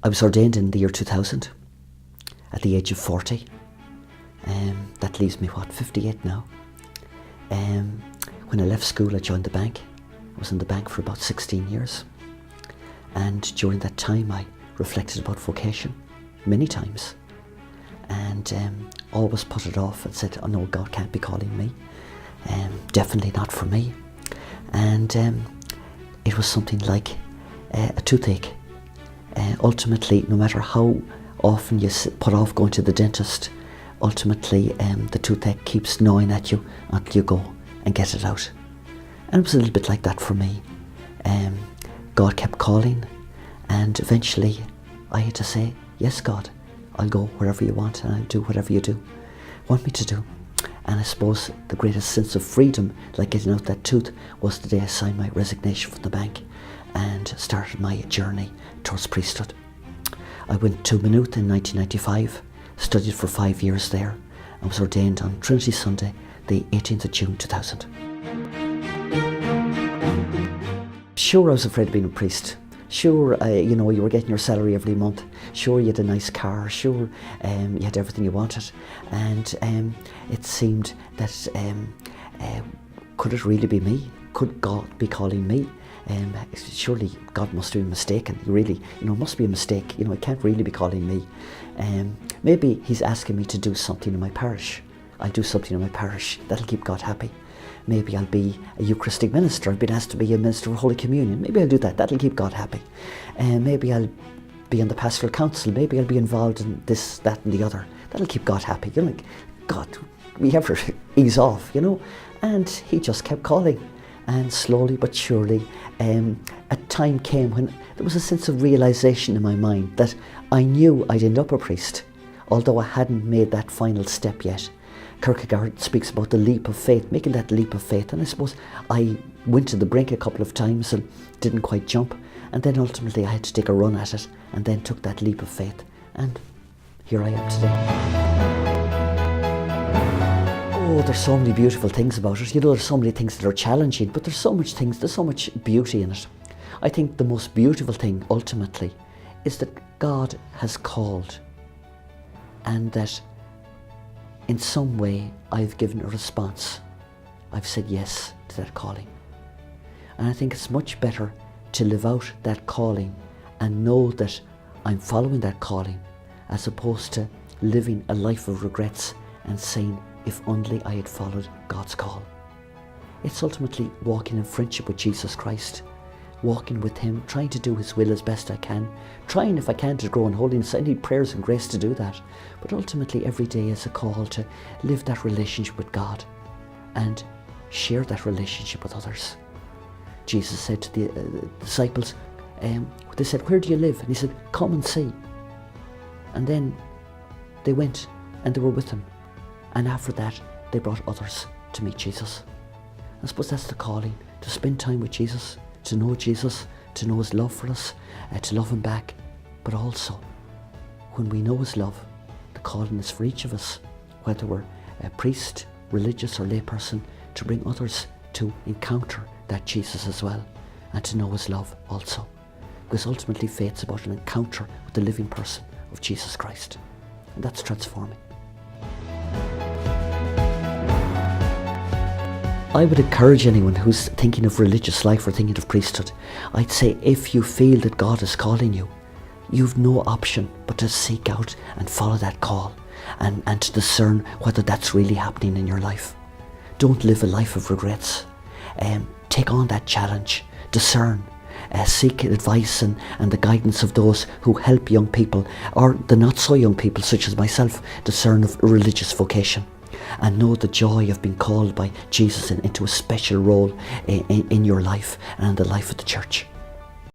I was ordained in the year 2000 at the age of 40. That leaves me, 58 now. When I left school, I joined the bank. I was in the bank for about 16 years. And during that time, I reflected about vocation many times. And always put it off and said, oh no, God can't be calling me. Definitely not for me. And it was something like a toothache. Ultimately, no matter how often you put off going to the dentist, ultimately the toothache keeps gnawing at you until you go and get it out. And it was a little bit like that for me. God kept calling, and eventually I had to say, yes, God, I'll go wherever you want and I'll do whatever you want me to do. And I suppose the greatest sense of freedom, like getting out that tooth, was the day I signed my resignation from the bank and started my journey towards priesthood. I went to Maynooth in 1995, studied for 5 years there, and was ordained on Trinity Sunday, the 18th of June 2000. Sure, I was afraid of being a priest. Sure, you were getting your salary every month. Sure, you had a nice car. Sure, you had everything you wanted. And it seemed that, could it really be me? Could God be calling me? Surely God must be mistaken. Really, it must be a mistake. It can't really be calling me. Maybe He's asking me to do something in my parish. I'll do something in my parish. That'll keep God happy. Maybe I'll be a Eucharistic minister. I've been asked to be a minister of Holy Communion. Maybe I'll do that. That'll keep God happy. Maybe I'll be on the pastoral council. Maybe I'll be involved in this, that and the other. That'll keep God happy. You're like, God, we have to ease off, And He just kept calling. And slowly but surely, a time came when there was a sense of realisation in my mind that I knew I'd end up a priest, although I hadn't made that final step yet. Kierkegaard speaks about the leap of faith, making that leap of faith, and I suppose I went to the brink a couple of times and didn't quite jump, and then ultimately I had to take a run at it and then took that leap of faith, and here I am today. Oh, there's so many beautiful things about it. There's so many things that are challenging, but there's so much beauty in it. I think the most beautiful thing ultimately is that God has called, and that in some way I've given a response. I've said yes to that calling. And I think it's much better to live out that calling and know that I'm following that calling, as opposed to living a life of regrets and saying, if only I had followed God's call. It's ultimately walking in friendship with Jesus Christ, walking with Him, trying to do His will as best I can, trying if I can to grow in holiness. I need prayers and grace to do that. But ultimately every day is a call to live that relationship with God and share that relationship with others. Jesus said to the disciples, they said, where do you live? And He said, come and see. And then they went and they were with Him. And after that, they brought others to meet Jesus. I suppose that's the calling, to spend time with Jesus, to know His love for us, to love Him back. But also, when we know His love, the calling is for each of us, whether we're a priest, religious or layperson, to bring others to encounter that Jesus as well, and to know His love also. Because ultimately faith's about an encounter with the living person of Jesus Christ. And that's transforming. I would encourage anyone who's thinking of religious life or thinking of priesthood, I'd say if you feel that God is calling you, you've no option but to seek out and follow that call and to discern whether that's really happening in your life. Don't live a life of regrets. Take on that challenge, discern, seek advice and the guidance of those who help young people, or the not so young people such as myself, discern of religious vocation. And know the joy of being called by Jesus into a special role in your life and in the life of the church.